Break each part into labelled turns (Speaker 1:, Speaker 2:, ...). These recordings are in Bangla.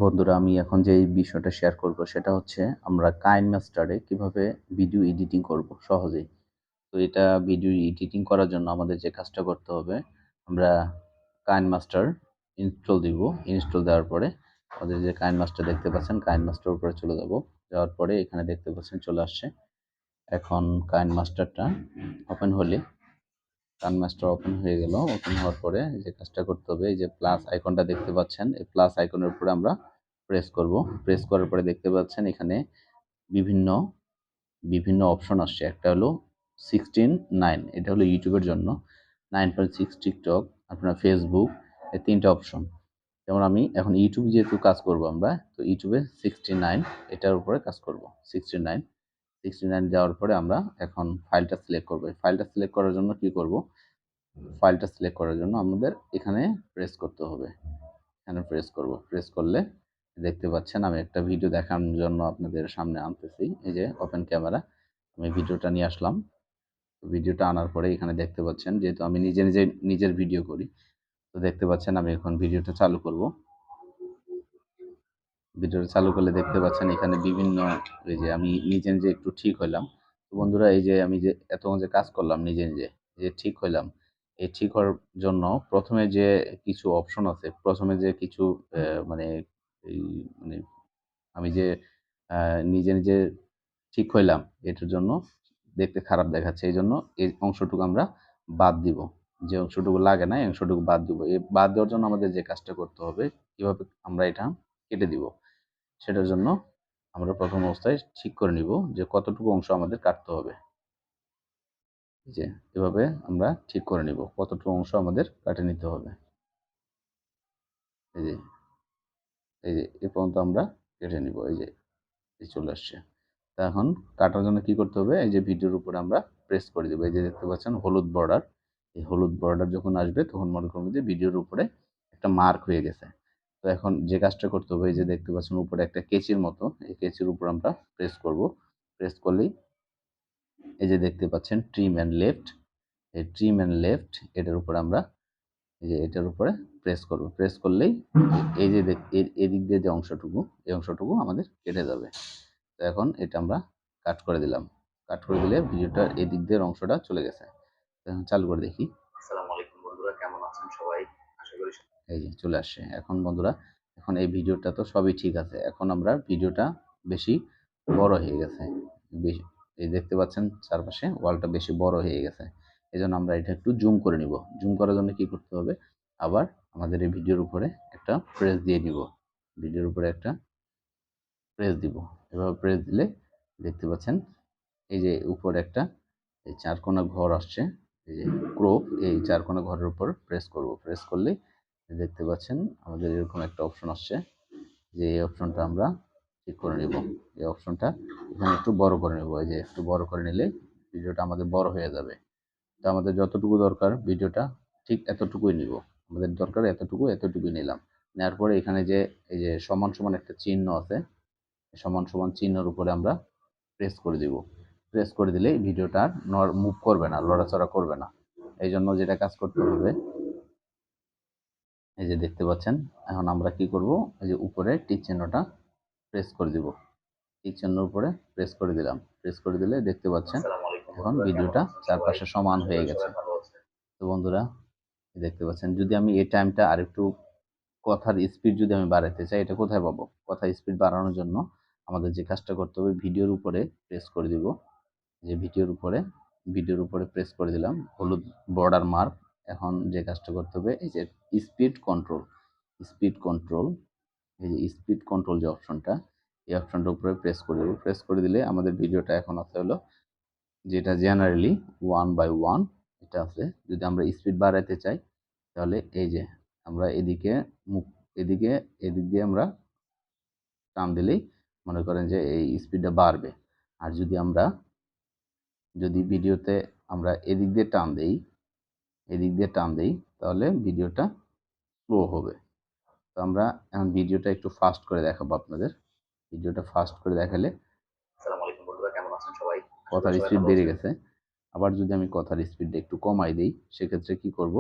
Speaker 1: বন্ধুরা, আমি এখন যে বিষয়টা শেয়ার করব সেটা হচ্ছে আমরা কাইনমাস্টারে কিভাবে ভিডিও এডিটিং করব সহজেই। তো এটা ভিডিও এডিটিং করার জন্য আমাদের যে কাজটা করতে হবে, আমরা কাইনমাস্টার ইনস্টল দিব। ইনস্টল দেওয়ার পরে আমাদের যে কাইনমাস্টার দেখতে পাচ্ছেন, কাইনমাস্টার উপরে চলে যাব। যাওয়ার পরে এখানে দেখতে পাচ্ছেন চলে আসছে। এখন কাইনমাস্টারটা ওপেন হলে কাইনমাস্টার ওপেন হয়ে গেল। ওপেন হওয়ার পরে যে কাজটা করতে হবে, এই যে প্লাস আইকনটা দেখতে পাচ্ছেন, এই প্লাস আইকনের উপরে আমরা প্রেস করব। প্রেস করার পরে দেখতে পাচ্ছেন এখানে বিভিন্ন বিভিন্ন অপশন আসছে। একটা হলো 16:9, এটা হলো ইউটিউবের জন্য। 9.6 টিকটক, আপনার ফেসবুক, এই তিনটা অপশন। যেমন আমি এখন ইউটিউব যেহেতু কাজ করব আমরা, তো ইউটিউবে 69 এটার উপরে কাজ করব। 69 যাওয়ার পরে আমরা এখন ফাইলটা সিলেক্ট করব। ফাইলটা সিলেক্ট করার জন্য কি করব, ফাইলটা সিলেক্ট করার জন্য আমাদের এখানে প্রেস করতে হবে। এখানে প্রেস করব। প্রেস করলে দেখতে পাচ্ছেন আমি একটা ভিডিও দেখানোর জন্য আপনাদের সামনে আনতেছি। এই যে ওপেন ক্যামেরা, আমি ভিডিওটা নিয়ে আসলাম। ভিডিওটা আনার পরে এখানে দেখতে পাচ্ছেন, যেহেতু আমি নিজের ভিডিও করি, তো দেখতে পাচ্ছেন আমি এখন ভিডিওটা চালু করব। ভিডিওটা চালু করলে দেখতে পাচ্ছেন এখানে বিভিন্ন, এই যে আমি নিজে একটু ঠিক হইলাম। তো বন্ধুরা, এই যে আমি যে এতক্ষণ যে কাজ করলাম নিজে যে ঠিক হইলাম, এই ঠিক হওয়ার জন্য প্রথমে যে কিছু অপশন আছে, প্রথমে যে কিছু মানে এই মানে আমি যে নিজে ঠিক হইলাম, এটার জন্য দেখতে খারাপ দেখাচ্ছে। এইজন্য এই অংশটুকু আমরা বাদ দিব। যে অংশটুকু লাগে না, এই অংশটুকু বাদ দিব। এই বাদ দেওয়ার জন্য আমাদের যে কাজটা করতে হবে, কিভাবে আমরা এটা কেটে দিব, সেটার জন্য আমরা প্রথম অবস্থায় ঠিক করে নিব যে কতটুকু অংশ আমাদের কাটতে হবে। যে এভাবে আমরা ঠিক করে নিব কতটুকু অংশ আমাদের কাটে নিতে হবে। এই যে এই পর্যন্ত আমরা কেটে নিব। এই চলে আসছে। তা এখন কাটার জন্য কি করতে হবে, এই যে ভিডিওর উপরে আমরা প্রেস করে দেবো। এই যে দেখতে পাচ্ছেন হলুদ বর্ডার, এই হলুদ বর্ডার যখন আসবে তখন মনে করবো যে ভিডিওর উপরে একটা মার্ক হয়ে গেছে। তো এখন যে কাজটা করতে হবে, এই যে দেখতে পাচ্ছেন উপরে একটা কেচির মতো, এই কেচির উপর আমরা প্রেস করব। প্রেস করলেই এই যে দেখতে পাচ্ছেন ট্রিম অ্যান্ড লেফট, এই ট্রিম অ্যান্ড লেফট এটার উপরে আমরা এই যে এটার উপরে প্রেস করব। প্রেস করলেই এই যে এদিক দিয়ে যে অংশটুকু, এই অংশটুকু আমাদের কেটে যাবে। তো এখন এটা আমরা কাট করে দিলাম। কাট করে দিলে ভিডিওটার এদিক দিয়ে অংশটা চলে গেছে। এখন চালু করে দেখি। আসসালামু আলাইকুম বন্ধুরা, কেমন আছেন সবাই? আশা করি এই যে চলে আসছে। এখন বন্ধুরা, এখন এই ভিডিওটা তো সবই ঠিক আছে। এখন আমরা ভিডিওটা বেশি বড় হয়ে গেছে। বেশি, এই দেখতে পাচ্ছেন চারপাশে ওয়ালটা বেশি বড় হয়ে গেছে। এজন্য আমরা এটা একটু জুম করে নিব। জুম করার জন্য কি করতে হবে, আবার আমাদের এই ভিডিওর উপরে একটা প্রেস দিয়ে নিব। ভিডিওর উপরে একটা প্রেস দিব। এভাবে প্রেস দিলে দেখতে পাচ্ছেন এই যে উপরে একটা এই চারকোনা ঘর আসছে, এই যে ক্রপ, এই চারকোনা ঘরের উপর প্রেস করব। প্রেস করলেই দেখতে পাচ্ছেন আমাদের এরকম একটা অপশন আসছে, যে এই অপশনটা আমরা ঠিক করে নিব। এই অপশনটা এখানে একটু বড় করে নেব। এই যে একটু বড় করে নিলে ভিডিওটা আমাদের বড় হয়ে যাবে। তো আমাদের যতটুকু দরকার ভিডিওটা ঠিক এতটুকুই নিব। আমাদের দরকার এতটুকুই নিলাম। নেওয়ার পরে এখানে যে এই যে সমান সমান একটা চিহ্ন আছে, সমান সমান চিহ্নের উপরে আমরা প্রেস করে দিব। প্রেস করে দিলেই ভিডিওটা আর মুভ করবে না, লড়াচড়া করবে না। এই জন্য যেটা কাজ করতে হবে, এই যে দেখতে পাচ্ছেন, এখন আমরা কি করব, এই যে উপরে টিক চিহ্নটা প্রেস করে দিব। টিক চিহ্নের উপরে প্রেস করে দিলাম। প্রেস করে দিলে দেখতে পাচ্ছেন এখন ভিডিওটা চারপাশে সমান হয়ে গেছে। তো বন্ধুরা, দেখতে পাচ্ছেন, যদি আমি এই টাইমটা আরেকটু কথার স্পিড যদি আমি বাড়াতে চাই, এটা কোথায় পাবো? কথার স্পিড বাড়ানোর জন্য আমাদের যে কাজটা করতে হবে, ভিডিওর উপরে প্রেস করে দিব। যে ভিডিওর উপরে প্রেস করে দিলাম, হলুদ বর্ডার মার্ক। এখন যে কাজটা করতে হবে, এই যে স্পিড কন্ট্রোল, স্পিড কন্ট্রোল, এই যে স্পিড কন্ট্রোল যে অপশনটা, এই অপশনটার উপরে প্রেস করে দেবো। প্রেস করে দিলে আমাদের ভিডিওটা এখন আছে হলো যেটা জেনারেলি 1/1 এটা আছে। যদি আমরা স্পিড বাড়াইতে চাই, তাহলে এই যে আমরা এদিকে মুখ, এদিকে এদিক দিয়ে আমরা টান দিলেই মনে করেন যে এই স্পিডটা বাড়বে। আর যদি ভিডিওতে আমরা এদিক দিয়ে টান দেই, তাহলে ভিডিওটা স্লো হবে। তো আমরা এখন ভিডিওটা একটু ফাস্ট করে দেখাবো আপনাদের। ভিডিওটা ফাস্ট করে দেখালে, আসসালামু আলাইকুম বন্ধুরা, কেমন আছেন সবাই? কথার স্পিড বেড়ে গেছে। আবার যদি আমি কথার স্পিডটা একটু কমাই দেই, সেক্ষেত্রে কি করব,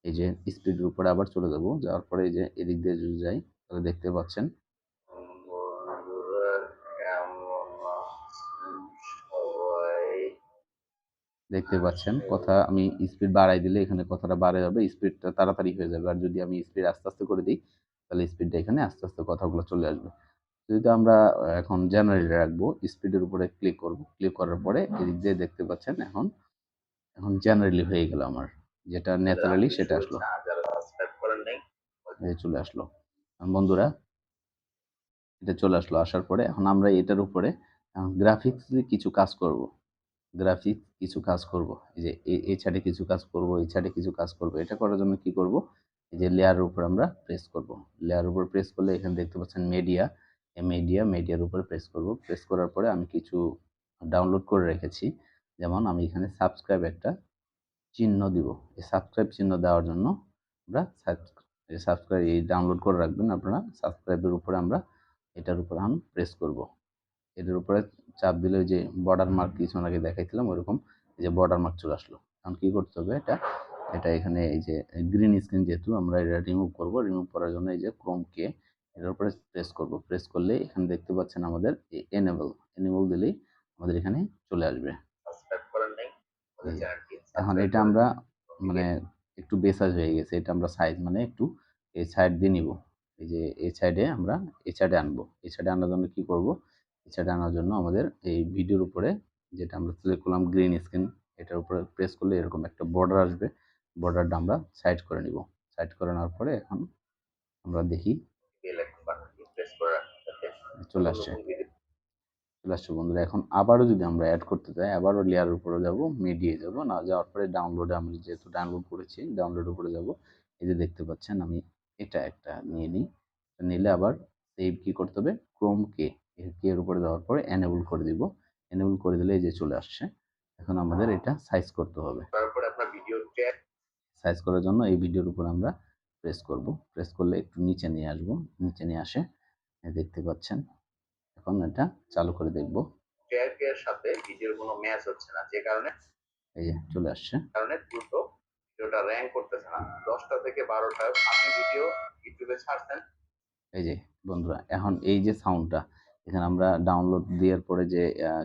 Speaker 1: এই যে স্পিডের উপরে আবার চলে যাব। যাওয়ার পরে এই যে এদিক দিয়ে যদি যাই, তাহলে দেখতে পাচ্ছেন দেখতে পাচ্ছেন কথা আমি স্পিড বাড়াই দিলে এখানে কথাটা বাড়ে যাবে, স্পিডটা তাড়াতাড়ি হয়ে যাবে। আর যদি আমি স্পিড আস্তে আস্তে করে দিই তাহলে স্পিডটা এখানে আস্তে আস্তে কথাগুলো চলে আসবে। যদি আমরা এখন জেনারেলি রাখবো, স্পিডের উপরে ক্লিক করব, ক্লিক করার পরে এদিক দিয়ে দেখতে পাচ্ছেন এখন এখন জেনারেলি হয়ে গেল আমার, যেটা ন্যাচারালি সেটা আসলো, এই চলে আসলো বন্ধুরা, এটা চলে আসলো। আসার পরে এখন আমরা এটার উপরে গ্রাফিক্স কিছু কাজ করব, গ্রাফিক্স কিছু কাজ করব। এই যে এই ছাড়ে কিছু কাজ করব, এই ছাড়ে কিছু কাজ করব। এটা করার জন্য কি করব, এই যে লেয়ারের উপর আমরা প্রেস করব। লেয়ারের উপর প্রেস করলে এখানে দেখতে পাচ্ছেন মিডিয়া, এই মিডিয়ার উপরে প্রেস করব। প্রেস করার পরে আমি কিছু ডাউনলোড করে রেখেছি। যেমন আমি এখানে সাবস্ক্রাইব একটা চিহ্ন দিব। এই সাবস্ক্রাইব চিহ্ন দেওয়ার জন্য আমরা সাবস্ক্রাইব এই ডাউনলোড করে রাখবেন আপনারা। সাবস্ক্রাইবের উপরে আমরা এটার উপর আমি প্রেস করব। এটার উপরে চাপ দিলে ওই যে বর্ডার মার্ক কিছু আগে দেখাইছিলাম ওইরকম এই যে বর্ডার মার্ক চলে আসলো। এখন কি করতে হবে, এটা এটা এখানে এই যে গ্রিন স্ক্রিন যেহেতু আমরা এটা রিমুভ করব, রিমুভ করার জন্য এই যে ক্রোমকে এটার উপরে প্রেস করব। প্রেস করলে এখানে দেখতে পাচ্ছেন আমাদের এনেবল দিলেই আমাদের এখানে চলে আসবে। এখন এটা আমরা মানে একটু বেসাজ হয়ে গেছে, এটা আমরা সাইজ মানে একটু এই সাইড দিয়ে নিব। এই যে এই সাইডে আমরা এই সাইডে আনবো। এই সাইডে আনার জন্য কি করব, এই সাইডে আনার জন্য আমাদের এই ভিডিওর উপরে যেটা আমরা সিলেক্ট করলাম গ্রিন স্ক্রিন, এটার উপরে প্রেস করলে এরকম একটা বর্ডার আসবে। বর্ডারটা আমরা সাইড করে নিব। সাইড করে নেওয়ার পরে এখন আমরা দেখি চলে আসছে, চলে আসছে বন্ধুরা। এখন আবারও যদি আমরা অ্যাড করতে চাই, আবারও লেয়ারের উপরে যাব, মিডিয়ে যাব, না যাওয়ার পরে ডাউনলোডে আমি যেহেতু ডাউনলোড করেছি ডাউনলোডের উপরে যাব। এই যে দেখতে পাচ্ছেন আমি এটা একটা নিয়ে নিই, নিলে আবার সেভ কি করতে হবে, ক্রোম কে এর উপরে দেওয়ার পরে এনেবল করে দিব। এনেবল করে দিলে এই যে চলে আসছে। এখন আমাদের এটা সাইজ করতে হবে। তারপরে আপনার ভিডিও ট্যাগ সাইজ করার জন্য এই ভিডিওর উপর আমরা প্রেস করব। প্রেস করলে একটু নিচে নিয়ে আসব, নিচে নিয়ে আসে দেখতে পাচ্ছেন। এখন এটা চালু করে দেখব, ট্যাগের সাথে ভিডিওর কোনো ম্যাচ হচ্ছে না, যে কারণে এই যে চলে আসছে, কারণে দ্রুত ভিডিওটা র‍্যাঙ্ক করতেছে না। 10টা থেকে 12টা আপনি ভিডিও ইউটিউবে ছাড়ছেন। এই যে বন্ধুরা এখন এই যে সাউন্ডটা এখানে আমরা ডাউনলোড দেওয়ার পরে যে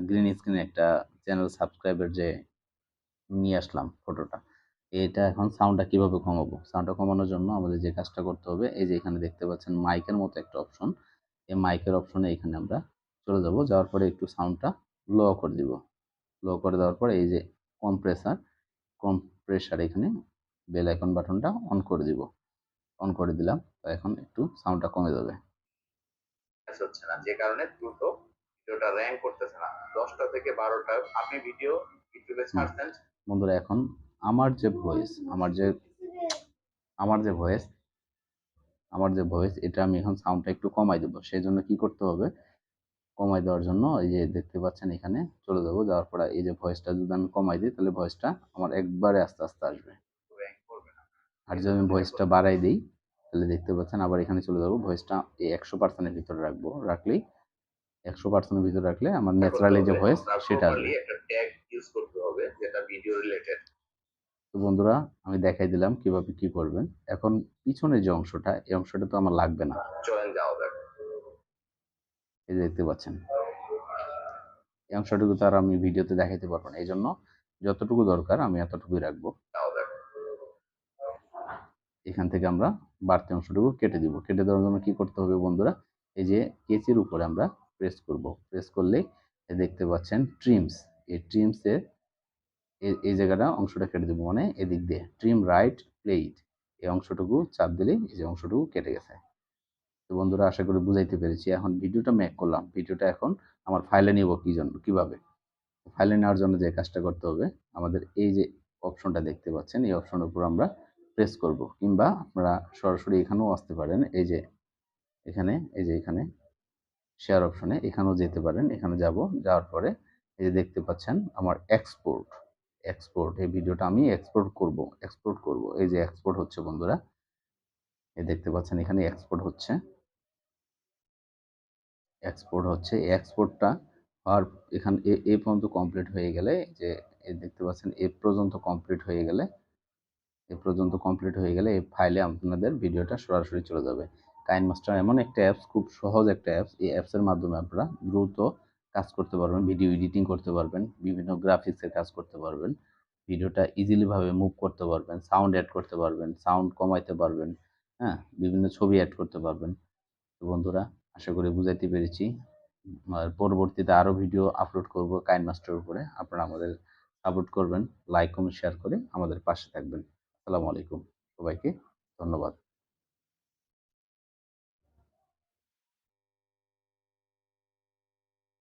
Speaker 1: গ্রিন স্ক্রিনে একটা চ্যানেল সাবস্ক্রাইবের যে নিয়ে আসলাম ফটোটা, এটা এখন সাউন্ডটা কিভাবে কমাবো, সাউন্ডটা কমানোর জন্য আমাদের যে কাজটা করতে হবে, এই যে এখানে দেখতে পাচ্ছেন মাইকের মতো একটা অপশন, এই মাইকের অপশনে এখানে আমরা চলে যাব। যাওয়ার পরে একটু সাউন্ডটা লো করে দিব। লো করে দেওয়ার পরে এই যে কম্প্রেসার এখানে বেল আইকন বাটনটা অন করে দিব। অন করে দিলাম, তো এখন একটু সাউন্ডটা কমে যাবে। হচ্ছে না, যে কারণে দ্রুত ভিডিওটা র‍্যাঙ্ক করতেছে না। 10টা থেকে 12টা আপনি ভিডিও ইউটিউবে ছাড়ছেন বন্ধুরা। এখন আমার যে ভয়েস আমার যে ভয়েস এটা আমি এখন সাউন্ডটা একটু কমাই দেবো। সেই জন্য কি করতে হবে, কমাই দেওয়ার জন্য এই যে দেখতে পাচ্ছেন এখানে চলে যাবো। যাওয়ার পরে এই যে ভয়েসটা যদি আমি কমাই দিই তাহলে ভয়েসটা আমার একবারে আস্তে আস্তে আসবে। আর যদি আমি ভয়েসটা বাড়াই দিই তাহলে দেখতে পাচ্ছেন আবার এখানে চলে যাবো। ভয়েসটা এই 100%-এর ভিতরে রাখবো, রাখলেই 100%-এর ভিতরে রাখলে আমার ন্যাচারালি যে ভয়েস সেটা আসবে। একটা ট্যাগ ইউজ করতে হবে যেটা ভিডিও রিলেটেড। তো বন্ধুরা আমি দেখাই দিলাম কিভাবে কি করবেন। এখন পিছনের যে অংশটা, এই অংশটা তো আমার লাগবে না। চলেন যাওয়া যাক। এই যে দেখতে পাচ্ছেন এই অংশটুকু তো আর আমি ভিডিওতে দেখাইতে পারবো না, এই জন্য যতটুকু দরকার আমি এতটুকুই রাখবো। এখান থেকে আমরা বাড়তি অংশটুকু কেটে দিব। কেটে দেওয়ার জন্য কি করতে হবে বন্ধুরা, এই যে কেচির উপরে আমরা প্রেস করব। প্রেস করলে দেখতে পাচ্ছেন ট্রিমস, এই ট্রিমসের এই জায়গাটা অংশটা কেটে দেবো, মানে এদিক দিয়ে ট্রিম রাইট প্লেট এই অংশটুকু চাপ দিলেই এই যে অংশটুকু কেটে গেছে। তো বন্ধুরা আশা করি বুঝাইতে পেরেছি। এখন ভিডিওটা মেক করলাম, ভিডিওটা এখন আমার ফাইলে নিব কিভাবে, ফাইলে নেওয়ার জন্য যে কাজটা করতে হবে, আমাদের এই যে অপশনটা দেখতে পাচ্ছেন এই অপশনের উপর আমরা প্রেস করব, কিংবা আপনারা সরাসরি এখানেও আসতে পারেন। এই যে এখানে এখানে শেয়ার অপশনে এখানেও যেতে পারেন। এখানে যাব, যাওয়ার পরে এই যে দেখতে পাচ্ছেন আমার এক্সপোর্ট এই ভিডিওটা আমি এক্সপোর্ট করব। এই যে এক্সপোর্ট হচ্ছে বন্ধুরা, এই দেখতে পাচ্ছেন এখানে এক্সপোর্ট হচ্ছে। এক্সপোর্টটা আর এখানে এ পর্যন্ত কমপ্লিট হয়ে গেলে, যে দেখতে পাচ্ছেন এ পর্যন্ত কমপ্লিট হয়ে গেলে, এই ফাইলে আপনাদের ভিডিওটা সরাসরি চলে যাবে। কাইনমাস্টার এমন একটা অ্যাপস, খুব সহজ একটা অ্যাপস। এই অ্যাপসের মাধ্যমে আপনারা দ্রুত কাজ করতে পারবেন, ভিডিও এডিটিং করতে পারবেন, বিভিন্ন গ্রাফিক্সের কাজ করতে পারবেন, ভিডিওটা ইজিলি ভাবে মুভ করতে পারবেন, সাউন্ড এড করতে পারবেন, সাউন্ড কমাইতে পারবেন, হ্যাঁ? বিভিন্ন ছবি এড করতে পারবেন। তো বন্ধুরা, আশা করি বুঝাইতে পেরেছি। আর পরবর্তীতে আরো ভিডিও আপলোড করব কাইনমাস্টারের উপরে। আপনারা আমাদের সাপোর্ট করবেন, লাইক, কমেন্ট, শেয়ার করে আমাদের পাশে থাকবেন। আসসালামু আলাইকুম সবাইকে।